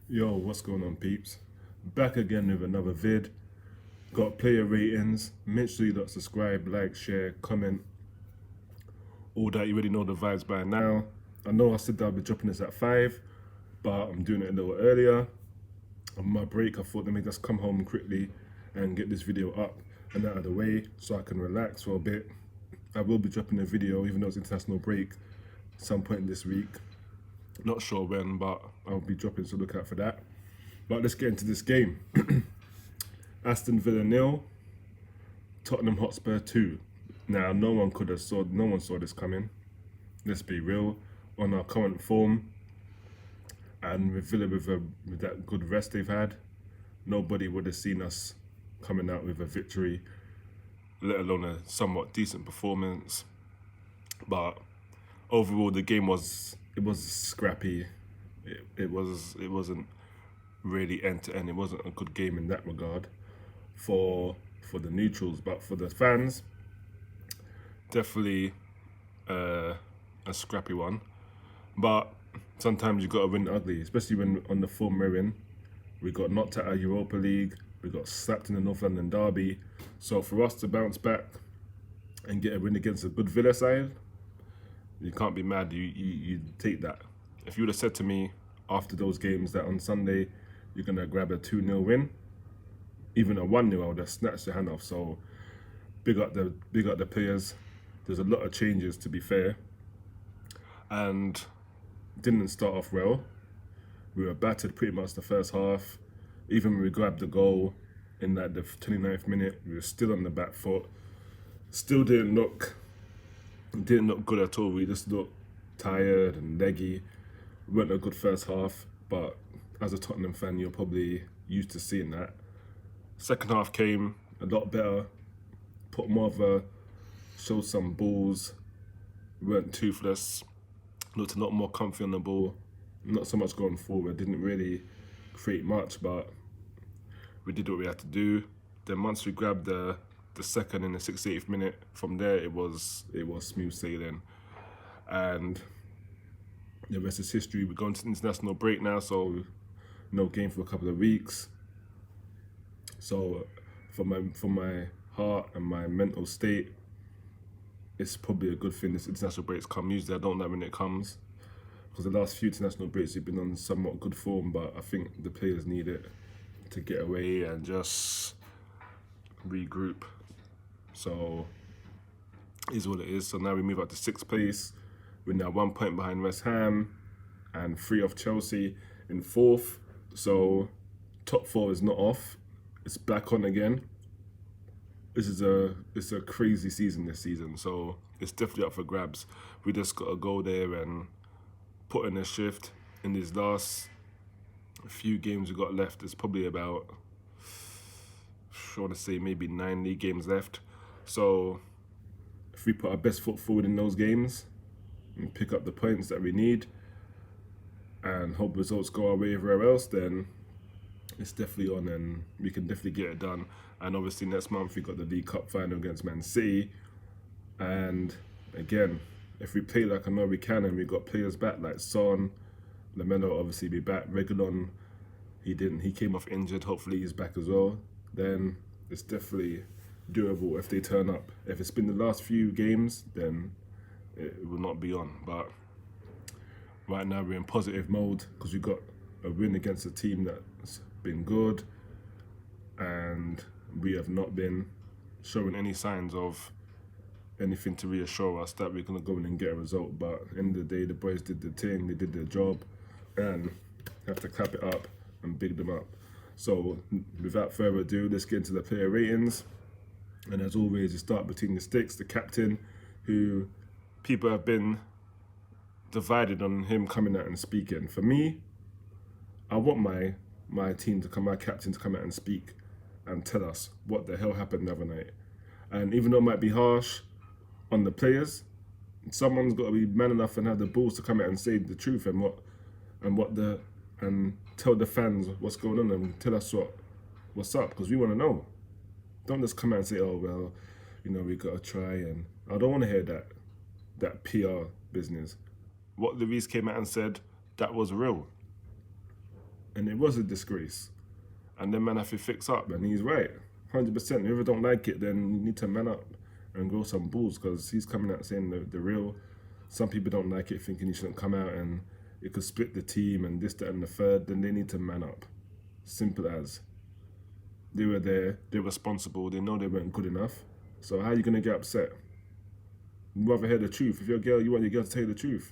Yo, what's going on, peeps? Back again with another vid. Got player ratings. Make sure you don't subscribe, like, share, comment, all that. You already know the vibes by now. I know I said that I'll be dropping this at 5, but I'm doing it a little earlier. On my break, I thought let me just come home quickly and get this video up and out of the way so I can relax for a bit. I will be dropping a video, even though it's international break, some point this week. Not sure when, but I'll be dropping, so look out for that. But let's get into this game. Aston Villa 0, Tottenham Hotspur 2. Now, no one saw this coming. Let's be real. On our current form, and with Villa with that good rest they've had, nobody would have seen us coming out with a victory, let alone a somewhat decent performance. But overall, the game was scrappy. It wasn't really end to end. It wasn't a good game in that regard for the neutrals, but for the fans, definitely a scrappy one. But sometimes you got to win ugly, especially when on the form we're in. We got knocked out of Europa League. We got slapped in the North London derby. So for us to bounce back and get a win against a good Villa side, you can't be mad. You take that. If you would have said to me after those games that on Sunday you're gonna grab a 2-0 win, even a 1-0, I would have snatched your hand off. So big up the players. There's a lot of changes, to be fair, and didn't start off well. We were battered pretty much the first half. Even when we grabbed the goal in like the 29th minute, we were still on the back foot. Still didn't look good at all. We just looked tired and leggy. We weren't a good first half, but as a Tottenham fan, you're probably used to seeing that. Second half came a lot better. Put more of a, showed some balls. We weren't toothless. Looked a lot more comfy on the ball. Not so much going forward. Didn't really create much, but we did what we had to do. Then once we grabbed the second in the 68th minute, from there it was smooth sailing, and the rest is history. We're going to international break now, so no game for a couple of weeks. So for my heart and my mental state, it's probably a good thing this international break's come. Usually I don't like when it comes, because the last few international breaks we've been on somewhat good form, but I think the players need it to get away and just regroup. So is what it is. So now we move up to 6th place. We're now 1 point behind West Ham and 3 off Chelsea in 4th. So top 4 is not off. It's back on again. It's a crazy season this season. So it's definitely up for grabs. We just got to go there and put in a shift. In these last few games we got left, there's probably about, I want to say maybe 9 league games left. So if we put our best foot forward in those games and pick up the points that we need and hope results go our way everywhere else, then it's definitely on and we can definitely get it done. And obviously next month we got the League Cup final against Man City. And again, if we play like I know we can and we got players back like Son, Lamelo obviously be back, Reguilon, he came off injured, hopefully he's back as well, then it's definitely doable if they turn up. If it's been the last few games, then it will not be on. But right now we're in positive mode because we got a win against a team that's been good, and we have not been showing any signs of anything to reassure us that we're going to go in and get a result. But at the end of the day, the boys did the thing, they did their job, and have to clap it up and big them up. So without further ado, let's get into the player ratings. And as always, you start between the sticks, the captain, who people have been divided on him coming out and speaking. For me, I want my captain to come out and speak and tell us what the hell happened the other night. And even though it might be harsh on the players, someone's got to be man enough and have the balls to come out and say the truth and tell the fans what's going on and tell us what's up, because we want to know. Don't just come out and say, oh, well, we got to try. And I don't want to hear that PR business. What Luis came out and said, that was real. and it was a disgrace. And then man have to fix up, and he's right, 100%. Whoever don't like it, then you need to man up and grow some balls, because he's coming out saying the real. Some people don't like it, thinking he shouldn't come out and it could split the team and this, that, and the third. Then they need to man up. Simple as. They were there, they're responsible, they know they weren't good enough. So how are you gonna get upset? You'd rather hear the truth. If you're a girl, you want your girl to tell you the truth.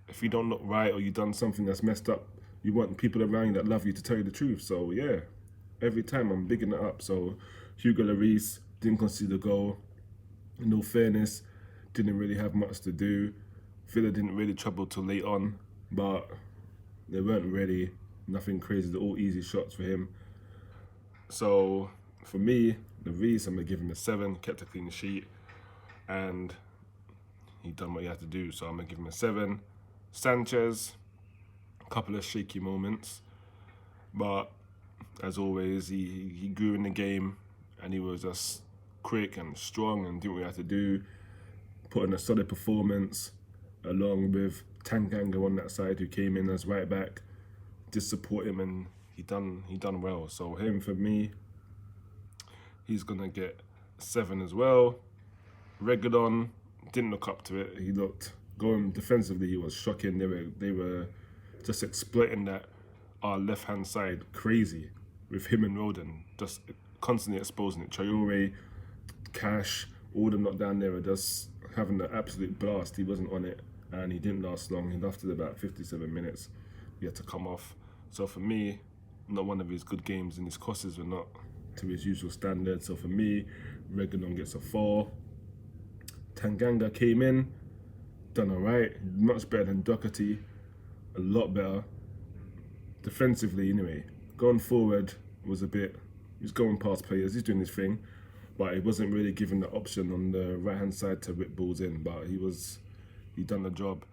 If you don't look right or you've done something that's messed up, you want people around you that love you to tell you the truth. So yeah, every time I'm bigging it up. So Hugo Lloris didn't concede the goal. In all fairness, didn't really have much to do. Villa didn't really trouble till late on, but they weren't really nothing crazy. They're all easy shots for him. So for me, Lloris, I'm gonna give him a 7. Kept a clean sheet, and he done what he had to do. So I'm gonna give him a 7. Sanchez, a couple of shaky moments, but as always, he grew in the game, and he was just quick and strong and did what he had to do. Put in a solid performance, along with Tanganga on that side, who came in as right back, did support him, and he done well. So him, for me, he's gonna get a 7 as well. Reguilon didn't look up to it. He looked, going defensively, he was shocking. They were just exploiting that our left hand side crazy with him and Roden, just constantly exposing it. Traore, Cash, all them not down there are just having an absolute blast. He wasn't on it, and he didn't last long. He lasted about 57 minutes. He had to come off. So for me, not one of his good games, and his crosses were not to his usual standard. So for me, Reguilon gets a 4. Tanganga came in, done all right, much better than Doherty, a lot better. Defensively, anyway. Going forward was a bit, he was going past players, he's doing his thing, but he wasn't really given the option on the right-hand side to whip balls in, but he done the job,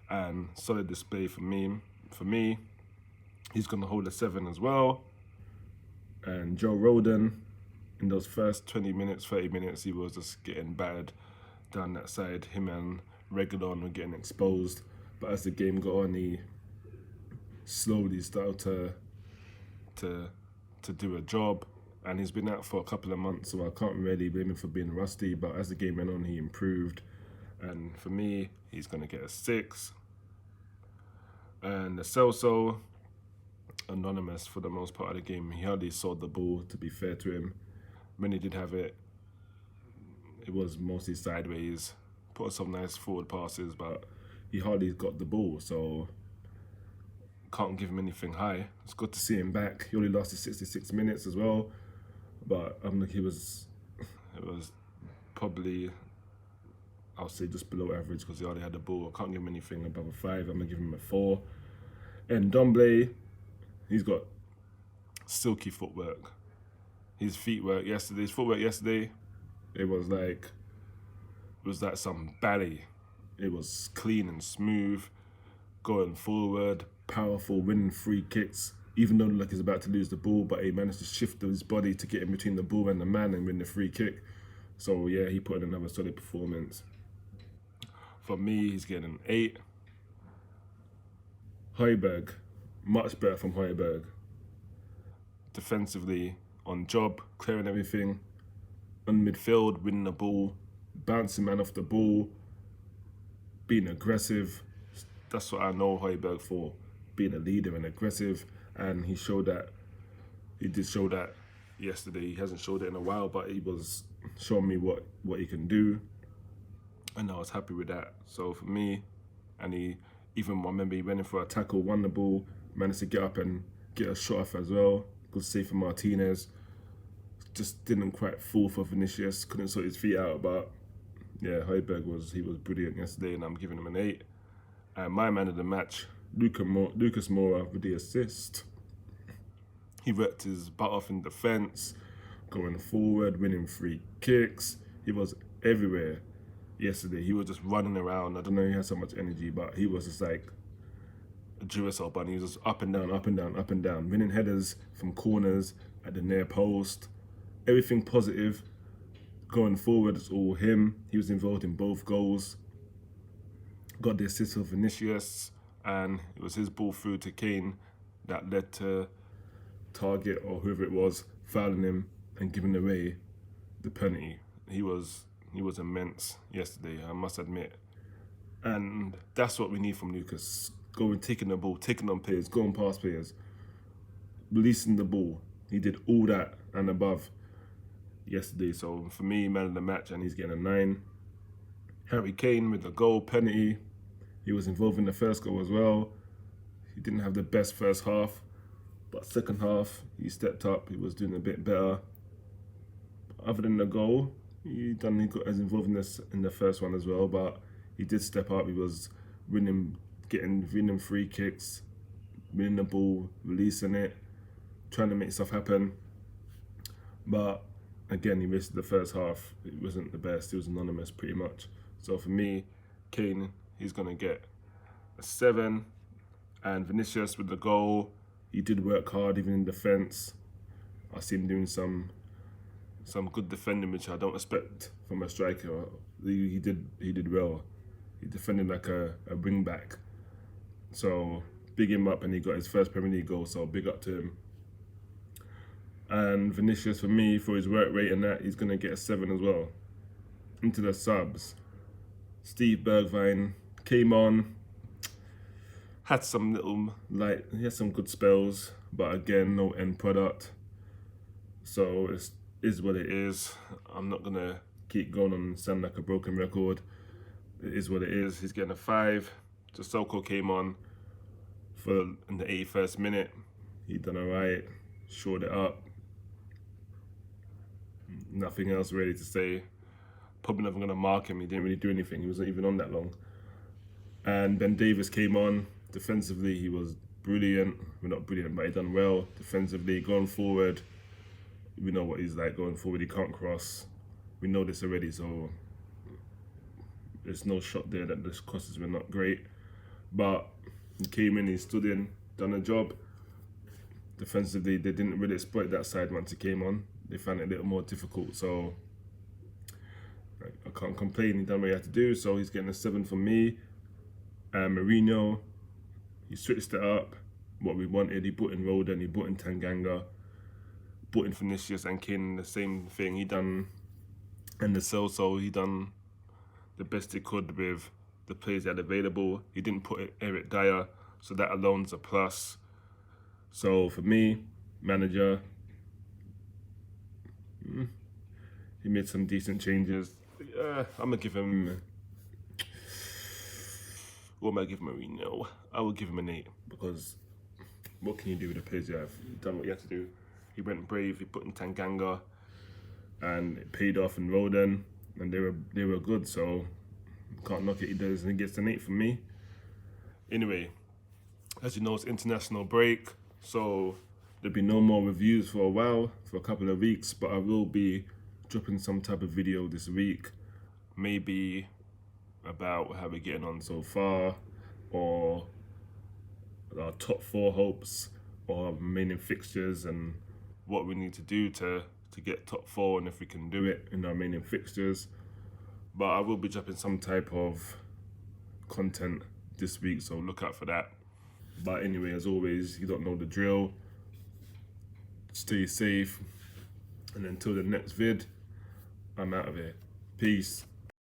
and solid display for me. For me, he's going to hold a 7 as well. And Joe Roden, in those first 20 minutes, 30 minutes, he was just getting battered down that side. Him and Reguilon were getting exposed. But as the game got on, he slowly started to do a job. And he's been out for a couple of months, so I can't really blame him for being rusty. But as the game went on, he improved. And for me, he's going to get a 6. And the Celso, anonymous for the most part of the game. He hardly saw the ball, to be fair to him. When he did have it, it was mostly sideways. Put some nice forward passes, but he hardly got the ball, so can't give him anything high. It's good to see him back. He only lasted 66 minutes as well, but it was probably, I'll say, just below average, because he already had the ball. I can't give him anything above a 5. I'm gonna give him a 4. And Ndombele, he's got silky footwork. His footwork yesterday, it was like some ballet. It was clean and smooth, going forward, powerful, winning free kicks. Even though like he's about to lose the ball, but he managed to shift his body to get in between the ball and the man and win the free kick. So yeah, he put in another solid performance. For me, he's getting an 8. Højbjerg, much better from Højbjerg. Defensively, on job, clearing everything. On midfield, winning the ball, bouncing man off the ball, being aggressive. That's what I know Højbjerg for, being a leader and aggressive. And he did show that yesterday. He hasn't showed it in a while, but he was showing me what he can do. And I was happy with that. So for me, and I remember he went in for a tackle, won the ball, managed to get up and get a shot off as well. Good save for Martinez. Just didn't quite fall for Vinicius, couldn't sort his feet out, but yeah, Højbjerg was brilliant yesterday, and I'm giving him an 8. And my man of the match, Lucas Moura, with the assist. He worked his butt off in defence, going forward, winning free kicks. He was everywhere yesterday. He was just running around. I don't know, he had so much energy, but he was just like a Duracell bunny. He was just up and down, up and down, up and down, winning headers from corners at the near post. Everything positive. Going forward, it's all him. He was involved in both goals. Got the assist for Vinicius, and it was his ball through to Kane that led to Target or whoever it was fouling him and giving away the penalty. He was immense yesterday, I must admit. And that's what we need from Lucas. Going, taking the ball, taking on players, going past players, releasing the ball. He did all that and above yesterday. So for me, man of the match, and he's getting a 9. Harry Kane with the goal, penalty. He was involved in the first goal as well. He didn't have the best first half, but second half, he stepped up. He was doing a bit better. Other than the goal, he got as involved in the first one as well, but he did step up. He was winning free kicks, winning the ball, releasing it, trying to make stuff happen. But again, he missed the first half. It wasn't the best. It was anonymous pretty much. So for me, Kane, he's gonna get a 7. And Vinicius with the goal, he did work hard even in defence. I see him doing some good defending, which I don't expect from a striker. He did well. He defended like a wing back. So big him up, and he got his first Premier League goal. So big up to him. And Vinicius, for me, for his work rate and that, he's gonna get a 7 as well. Into the subs, Steve Bergwijn came on. Had some he had some good spells, but again, no end product. So it is what it is. I'm not gonna keep going on and sound like a broken record. It is what it is. He's getting a 5. Sissoko came on in the 81st minute. He done alright, shored it up. Nothing else really to say. Probably never gonna mark him. He didn't really do anything. He wasn't even on that long. And Ben Davies came on. Defensively, he was brilliant. Well, not brilliant, but he done well. Defensively, going forward, we know what he's like going forward. He can't cross. We know this already, so there's no shot there that the crosses were not great. But he came in, he stood in, done a job. Defensively, they didn't really exploit that side once he came on. They found it a little more difficult, so I can't complain. He done what he had to do, so he's getting a 7 from me. Mourinho, he switched it up, what we wanted. He put in Roden, he put in Tanganga, put in Vinicius and Kane, the same thing. He done, and the Celso, he done the best he could with the players he had available. He didn't put Eric Dyer, so that alone's a plus. So for me, manager, he made some decent changes. I'm gonna give him. What am I giving Mourinho? I will give him an 8, because what can you do with the players you have? He's done what you had to do. He went brave. He put in Tanganga, and it paid off in Roden, and they were good. So can't knock it. He does, and he gets an 8 from me. Anyway, as you know, it's international break, so there'll be no more reviews for a while, for a couple of weeks. But I will be dropping some type of video this week, maybe about how we're getting on so far, or our top 4 hopes, or our remaining fixtures, and what we need to do to get top 4, and if we can do it in our remaining fixtures. But I will be dropping some type of content this week, so look out for that. But anyway, as always, you don't know the drill. Stay safe, and until the next vid, I'm out of here. Peace.